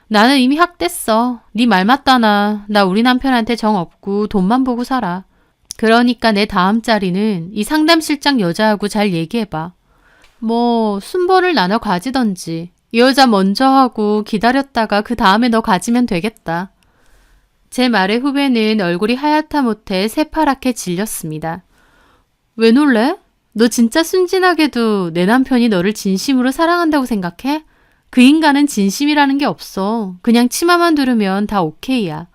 나는 이미 학됐어. 네 말 맞다나. 나 우리 남편한테 정 없고 돈만 보고 살아. 그러니까 내 다음 자리는 이 상담실장 여자하고 잘 얘기해봐. 뭐 순번을 나눠 가지던지. 이 여자 먼저 하고 기다렸다가 그 다음에 너 가지면 되겠다. 제 말에 후배는 얼굴이 하얗다 못해 새파랗게 질렸습니다. 왜 놀래? 너 진짜 순진하게도 내 남편이 너를 진심으로 사랑한다고 생각해? 그 인간은 진심이라는 게 없어. 그냥 치마만 두르면 다 오케이야.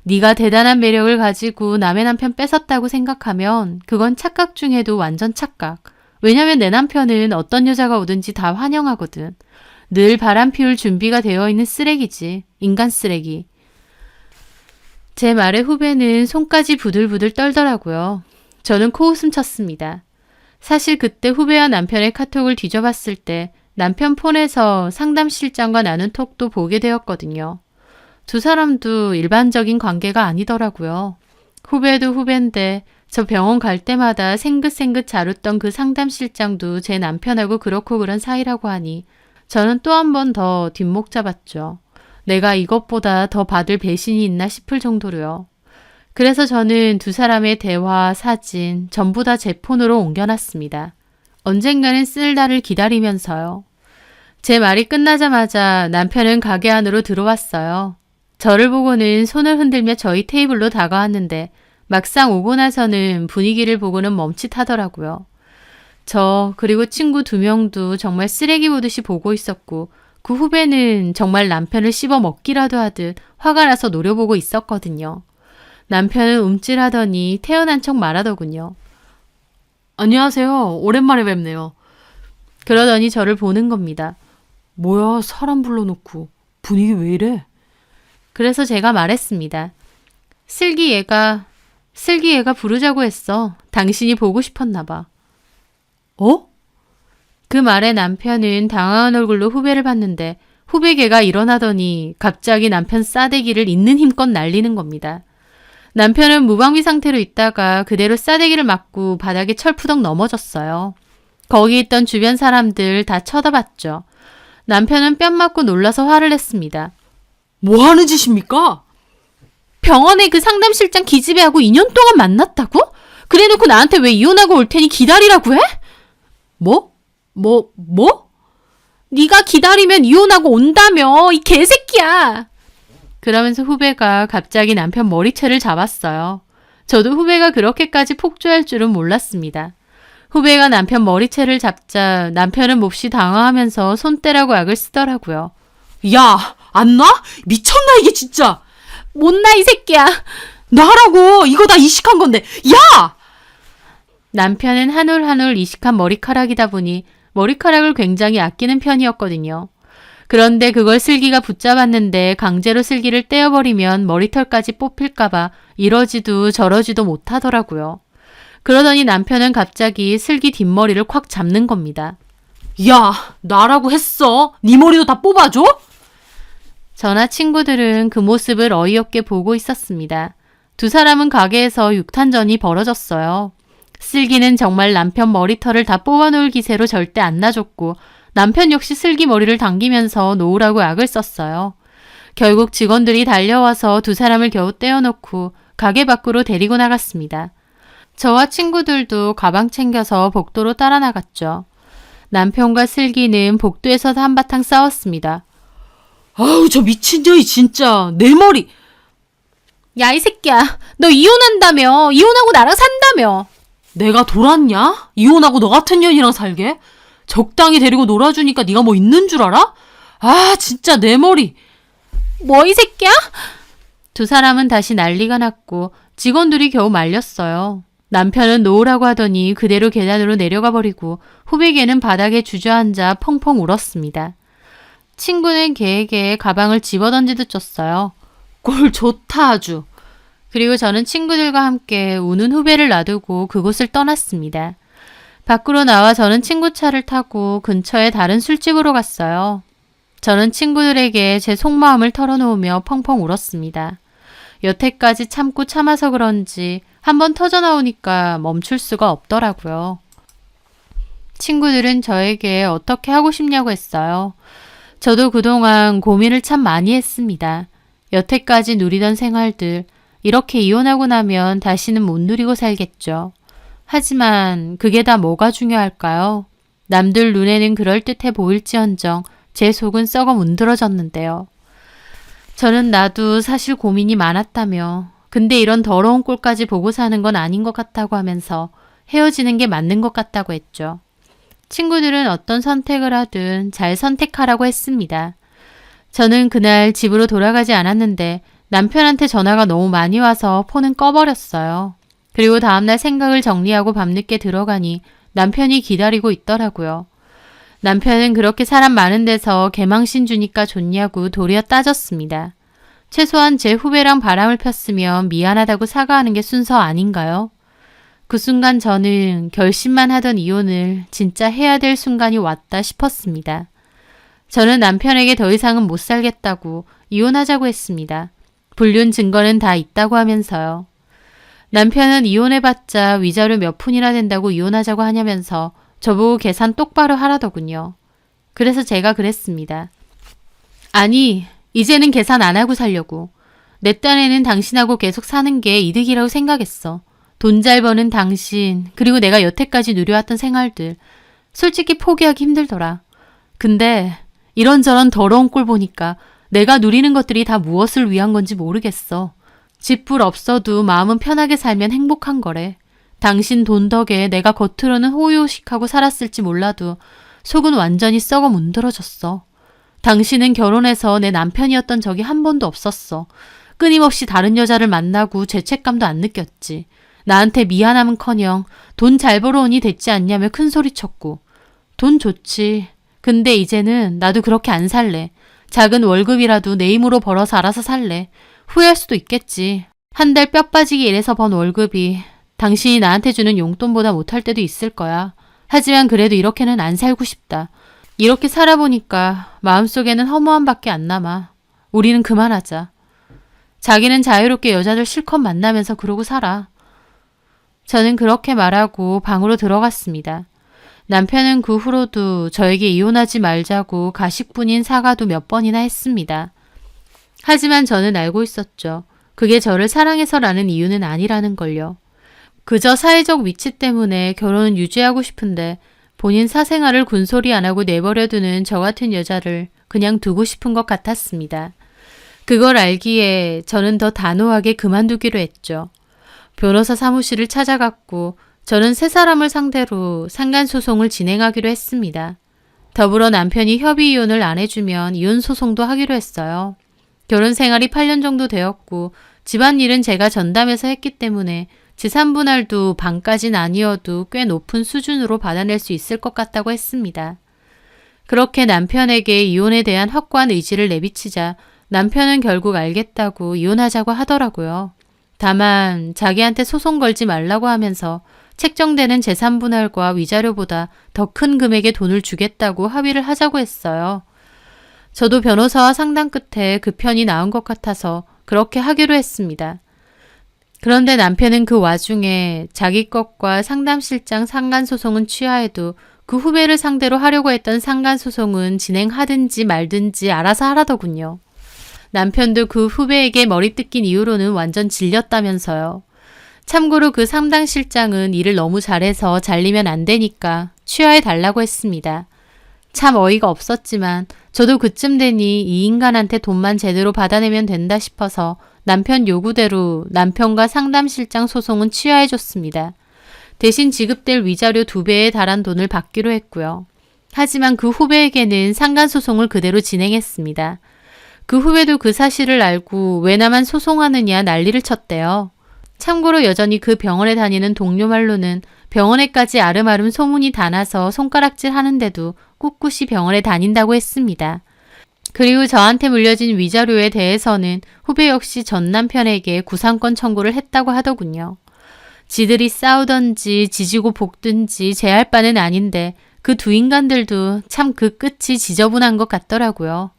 네가 대단한 매력을 가지고 남의 남편 뺏었다고 생각하면 그건 착각 중에도 완전 착각. 왜냐면 내 남편은 어떤 여자가 오든지 다 환영하거든. 늘 바람 피울 준비가 되어 있는 쓰레기지. 인간 쓰레기. 제 말에 후배는 손까지 부들부들 떨더라고요. 저는 코웃음 쳤습니다. 사실 그때 후배와 남편의 카톡을 뒤져봤을 때 남편 폰에서 상담실장과 나눈 톡도 보게 되었거든요. 두 사람도 일반적인 관계가 아니더라고요. 후배도 후배인데 저 병원 갈 때마다 생긋생긋 잘 웃던 그 상담실장도 제 남편하고 그렇고 그런 사이라고 하니 저는 또 한 번 더 뒷목 잡았죠. 내가 이것보다 더 받을 배신이 있나 싶을 정도로요. 그래서 저는 두 사람의 대화, 사진 전부 다 제 폰으로 옮겨놨습니다. 언젠가는 쓸 날을 기다리면서요. 제 말이 끝나자마자 남편은 가게 안으로 들어왔어요. 저를 보고는 손을 흔들며 저희 테이블로 다가왔는데 막상 오고 나서는 분위기를 보고는 멈칫하더라고요. 저 그리고 친구 2명도 정말 쓰레기 보듯이 보고 있었고 그 후배는 정말 남편을 씹어 먹기라도 하듯 화가 나서 노려보고 있었거든요. 남편은 움찔하더니 태어난 척 말하더군요. 안녕하세요. 오랜만에 뵙네요. 그러더니 저를 보는 겁니다. 뭐야, 사람 불러놓고 분위기 왜 이래? 그래서 제가 말했습니다. 슬기 얘가 부르자고 했어. 당신이 보고 싶었나 봐. 어? 그 말에 남편은 당황한 얼굴로 후배를 봤는데 후배 걔가 일어나더니 갑자기 남편 싸대기를 있는 힘껏 날리는 겁니다. 남편은 무방비 상태로 있다가 그대로 싸대기를 맞고 바닥에 철푸덕 넘어졌어요. 거기 있던 주변 사람들 다 쳐다봤죠. 남편은 뺨 맞고 놀라서 화를 냈습니다. 뭐 하는 짓입니까? 병원에 그 상담실장 기집애하고 2년 동안 만났다고? 그래놓고 나한테 왜 이혼하고 올 테니 기다리라고 해? 뭐? 네가 기다리면 이혼하고 온다며, 이 개새끼야. 그러면서 후배가 갑자기 남편 머리채를 잡았어요. 저도 후배가 그렇게까지 폭주할 줄은 몰랐습니다. 후배가 남편 머리채를 잡자 남편은 몹시 당황하면서 손대라고 악을 쓰더라고요. 야, 안 놔? 미쳤나 이게 진짜. 못나 이 새끼야. 나라고. 이거 다 이식한 건데. 야! 남편은 한 올 한 올 이식한 머리카락이다 보니 머리카락을 굉장히 아끼는 편이었거든요. 그런데 그걸 슬기가 붙잡았는데 강제로 슬기를 떼어버리면 머리털까지 뽑힐까봐 이러지도 저러지도 못하더라고요. 그러더니 남편은 갑자기 슬기 뒷머리를 콱 잡는 겁니다. 야, 나라고 했어. 네 머리도 다 뽑아줘? 저나 친구들은 그 모습을 어이없게 보고 있었습니다. 두 사람은 가게에서 육탄전이 벌어졌어요. 슬기는 정말 남편 머리털을 다 뽑아놓을 기세로 절대 안 놔줬고 남편 역시 슬기 머리를 당기면서 놓으라고 악을 썼어요. 결국 직원들이 달려와서 두 사람을 겨우 떼어놓고 가게 밖으로 데리고 나갔습니다. 저와 친구들도 가방 챙겨서 복도로 따라 나갔죠. 남편과 슬기는 복도에서 한바탕 싸웠습니다. 아우, 저 미친년이 진짜. 내 머리. 야, 이 새끼야. 너 이혼한다며. 이혼하고 나랑 산다며. 내가 돌았냐? 이혼하고 너 같은 년이랑 살게? 적당히 데리고 놀아주니까 네가 뭐 있는 줄 알아? 아, 진짜 내 머리. 뭐 이 새끼야? 두 사람은 다시 난리가 났고 직원들이 겨우 말렸어요. 남편은 놓으라고 하더니 그대로 계단으로 내려가 버리고 후배에게는 바닥에 주저앉아 펑펑 울었습니다. 친구는 걔에게 가방을 집어던지듯 줬어요. 꼴 좋다 아주. 그리고 저는 친구들과 함께 우는 후배를 놔두고 그곳을 떠났습니다. 밖으로 나와 저는 친구 차를 타고 근처의 다른 술집으로 갔어요. 저는 친구들에게 제 속마음을 털어놓으며 펑펑 울었습니다. 여태까지 참고 참아서 그런지 한번 터져나오니까 멈출 수가 없더라고요. 친구들은 저에게 어떻게 하고 싶냐고 했어요. 저도 그동안 고민을 참 많이 했습니다. 여태까지 누리던 생활들, 이렇게 이혼하고 나면 다시는 못 누리고 살겠죠. 하지만 그게 다 뭐가 중요할까요? 남들 눈에는 그럴듯해 보일지언정 제 속은 썩어 문드러졌는데요. 저는 나도 사실 고민이 많았다며 근데 이런 더러운 꼴까지 보고 사는 건 아닌 것 같다고 하면서 헤어지는 게 맞는 것 같다고 했죠. 친구들은 어떤 선택을 하든 잘 선택하라고 했습니다. 저는 그날 집으로 돌아가지 않았는데 남편한테 전화가 너무 많이 와서 폰은 꺼버렸어요. 그리고 다음날 생각을 정리하고 밤늦게 들어가니 남편이 기다리고 있더라고요. 남편은 그렇게 사람 많은 데서 개망신 주니까 좋냐고 도리어 따졌습니다. 최소한 제 후배랑 바람을 폈으면 미안하다고 사과하는 게 순서 아닌가요? 그 순간 저는 결심만 하던 이혼을 진짜 해야 될 순간이 왔다 싶었습니다. 저는 남편에게 더 이상은 못 살겠다고 이혼하자고 했습니다. 불륜 증거는 다 있다고 하면서요. 남편은 이혼해봤자 위자료 몇 푼이나 된다고 이혼하자고 하냐면서 저보고 계산 똑바로 하라더군요. 그래서 제가 그랬습니다. 아니, 이제는 계산 안 하고 살려고. 내 딴에는 당신하고 계속 사는 게 이득이라고 생각했어. 돈 잘 버는 당신, 그리고 내가 여태까지 누려왔던 생활들. 솔직히 포기하기 힘들더라. 근데 이런저런 더러운 꼴 보니까 내가 누리는 것들이 다 무엇을 위한 건지 모르겠어. 집불 없어도 마음은 편하게 살면 행복한 거래. 당신 돈 덕에 내가 겉으로는 호의호식하고 살았을지 몰라도 속은 완전히 썩어 문드러졌어. 당신은 결혼해서 내 남편이었던 적이 한 번도 없었어. 끊임없이 다른 여자를 만나고 죄책감도 안 느꼈지. 나한테 미안함은커녕 돈 잘 벌어오니 됐지 않냐며 큰소리쳤고. 돈 좋지. 근데 이제는 나도 그렇게 안 살래. 작은 월급이라도 내 힘으로 벌어서 알아서 살래. 후회할 수도 있겠지. 한 달 뼈 빠지게 일해서 번 월급이 당신이 나한테 주는 용돈보다 못할 때도 있을 거야. 하지만 그래도 이렇게는 안 살고 싶다. 이렇게 살아보니까 마음속에는 허무함밖에 안 남아. 우리는 그만하자. 자기는 자유롭게 여자들 실컷 만나면서 그러고 살아. 저는 그렇게 말하고 방으로 들어갔습니다. 남편은 그 후로도 저에게 이혼하지 말자고 가식뿐인 사과도 몇 번이나 했습니다. 하지만 저는 알고 있었죠. 그게 저를 사랑해서라는 이유는 아니라는 걸요. 그저 사회적 위치 때문에 결혼은 유지하고 싶은데 본인 사생활을 군소리 안 하고 내버려두는 저 같은 여자를 그냥 두고 싶은 것 같았습니다. 그걸 알기에 저는 더 단호하게 그만두기로 했죠. 변호사 사무실을 찾아갔고 저는 세 사람을 상대로 상간소송을 진행하기로 했습니다. 더불어 남편이 협의 이혼을 안 해주면 이혼 소송도 하기로 했어요. 결혼 생활이 8년 정도 되었고 집안일은 제가 전담해서 했기 때문에 재산 분할도 반까진 아니어도 꽤 높은 수준으로 받아낼 수 있을 것 같다고 했습니다. 그렇게 남편에게 이혼에 대한 확고한 의지를 내비치자 남편은 결국 알겠다고 이혼하자고 하더라고요. 다만 자기한테 소송 걸지 말라고 하면서 책정되는 재산 분할과 위자료보다 더 큰 금액의 돈을 주겠다고 합의를 하자고 했어요. 저도 변호사와 상담 끝에 그 편이 나은 것 같아서 그렇게 하기로 했습니다. 그런데 남편은 그 와중에 자기 것과 상담실장 상간소송은 취하해도 그 후배를 상대로 하려고 했던 상간소송은 진행하든지 말든지 알아서 하라더군요. 남편도 그 후배에게 머리 뜯긴 이후로는 완전 질렸다면서요. 참고로 그 상담실장은 일을 너무 잘해서 잘리면 안 되니까 취하해달라고 했습니다. 참 어이가 없었지만 저도 그쯤 되니 이 인간한테 돈만 제대로 받아내면 된다 싶어서 남편 요구대로 남편과 상담실장 소송은 취하해줬습니다. 대신 지급될 위자료 2배에 달한 돈을 받기로 했고요. 하지만 그 후배에게는 상간소송을 그대로 진행했습니다. 그 후배도 그 사실을 알고 왜 나만 소송하느냐 난리를 쳤대요. 참고로 여전히 그 병원에 다니는 동료 말로는 병원에까지 아름아름 소문이 다 나서 손가락질 하는데도 꿋꿋이 병원에 다닌다고 했습니다. 그리고 저한테 물려진 위자료에 대해서는 후배 역시 전 남편에게 구상권 청구를 했다고 하더군요. 지들이 싸우던지 지지고 볶든지 제할 바는 아닌데 그 두 인간들도 참 그 끝이 지저분한 것 같더라고요.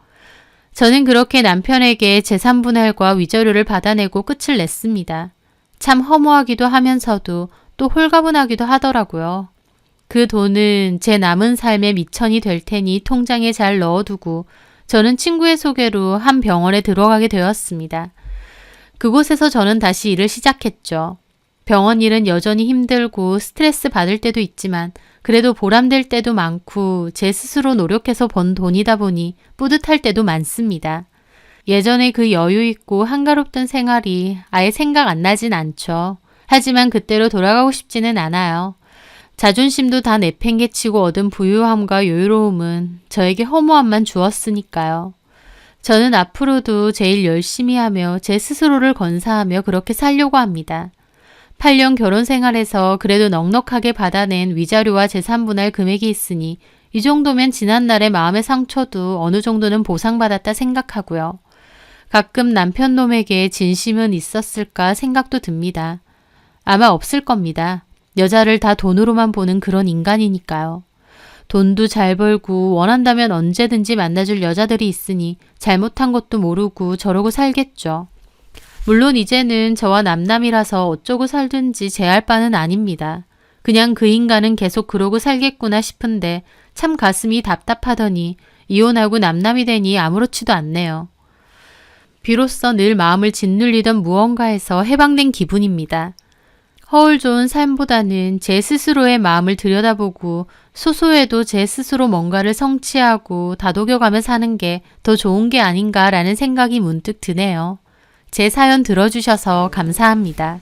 저는 그렇게 남편에게 재산 분할과 위자료를 받아내고 끝을 냈습니다. 참 허무하기도 하면서도 또 홀가분하기도 하더라고요. 그 돈은 제 남은 삶의 미천이 될 테니 통장에 잘 넣어두고 저는 친구의 소개로 한 병원에 들어가게 되었습니다. 그곳에서 저는 다시 일을 시작했죠. 병원 일은 여전히 힘들고 스트레스 받을 때도 있지만 그래도 보람될 때도 많고 제 스스로 노력해서 번 돈이다 보니 뿌듯할 때도 많습니다. 예전에 그 여유 있고 한가롭던 생활이 아예 생각 안 나진 않죠. 하지만 그때로 돌아가고 싶지는 않아요. 자존심도 다 내팽개치고 얻은 부유함과 여유로움은 저에게 허무함만 주었으니까요. 저는 앞으로도 제일 열심히 하며 제 스스로를 건사하며 그렇게 살려고 합니다. 8년 결혼 생활에서 그래도 넉넉하게 받아낸 위자료와 재산분할 금액이 있으니 이 정도면 지난날의 마음의 상처도 어느 정도는 보상받았다 생각하고요. 가끔 남편 놈에게 진심은 있었을까 생각도 듭니다. 아마 없을 겁니다. 여자를 다 돈으로만 보는 그런 인간이니까요. 돈도 잘 벌고 원한다면 언제든지 만나줄 여자들이 있으니 잘못한 것도 모르고 저러고 살겠죠. 물론 이제는 저와 남남이라서 어쩌고 살든지 제할 바는 아닙니다. 그냥 그 인간은 계속 그러고 살겠구나 싶은데 참 가슴이 답답하더니 이혼하고 남남이 되니 아무렇지도 않네요. 비로소 늘 마음을 짓눌리던 무언가에서 해방된 기분입니다. 허울 좋은 삶보다는 제 스스로의 마음을 들여다보고 소소해도 제 스스로 뭔가를 성취하고 다독여가며 사는 게 더 좋은 게 아닌가라는 생각이 문득 드네요. 제 사연 들어주셔서 감사합니다.